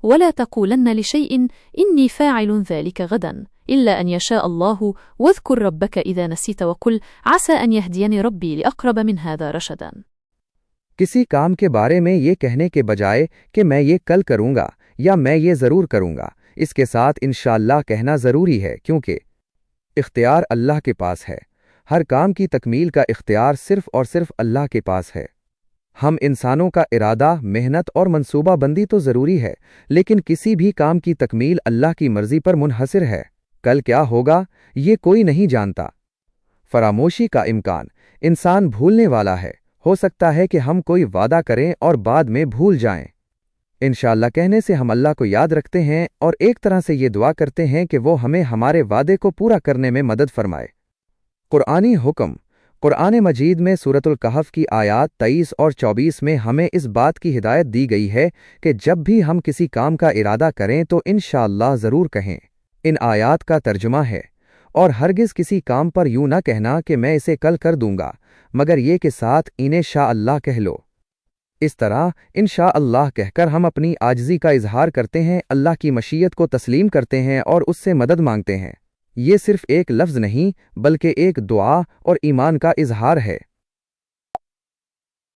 ولا تقولن لشيء إني فاعل ذلك غدا إلا أن يشاء الله واذكر ربك إذا نسيت وقل عسى أن يهديني ربي لأقرب من هذا رشدا۔ کسی کام کے بارے میں یہ کہنے کے بجائے کہ میں یہ کل کروں گا یا میں یہ ضرور کروں گا، اس کے ساتھ انشاءاللہ کہنا ضروری ہے، کیونکہ اختیار اللہ کے پاس ہے۔ ہر کام کی تکمیل کا اختیار صرف اور صرف اللہ کے پاس ہے۔ ہم انسانوں کا ارادہ، محنت اور منصوبہ بندی تو ضروری ہے، لیکن کسی بھی کام کی تکمیل اللہ کی مرضی پر منحصر ہے۔ کل کیا ہوگا یہ کوئی نہیں جانتا۔ فراموشی کا امکان، انسان بھولنے والا ہے، ہو سکتا ہے کہ ہم کوئی وعدہ کریں اور بعد میں بھول جائیں۔ انشاءاللہ کہنے سے ہم اللہ کو یاد رکھتے ہیں اور ایک طرح سے یہ دعا کرتے ہیں کہ وہ ہمیں ہمارے وعدے کو پورا کرنے میں مدد فرمائے۔ قرآنی حکم۔ قرآن مجید میں سورۃ الکہف کی آیات 23 اور 24 میں ہمیں اس بات کی ہدایت دی گئی ہے کہ جب بھی ہم کسی کام کا ارادہ کریں تو انشاءاللہ ضرور کہیں۔ ان آیات کا ترجمہ ہے، اور ہرگز کسی کام پر یوں نہ کہنا کہ میں اسے کل کر دوں گا، مگر یہ کہ ساتھ انشاء اللہ کہہ لو۔ اس طرح انشاءاللہ کہہ کر ہم اپنی عاجزی کا اظہار کرتے ہیں، اللہ کی مشیت کو تسلیم کرتے ہیں اور اس سے مدد مانگتے ہیں۔ یہ صرف ایک لفظ نہیں بلکہ ایک دعا اور ایمان کا اظہار ہے۔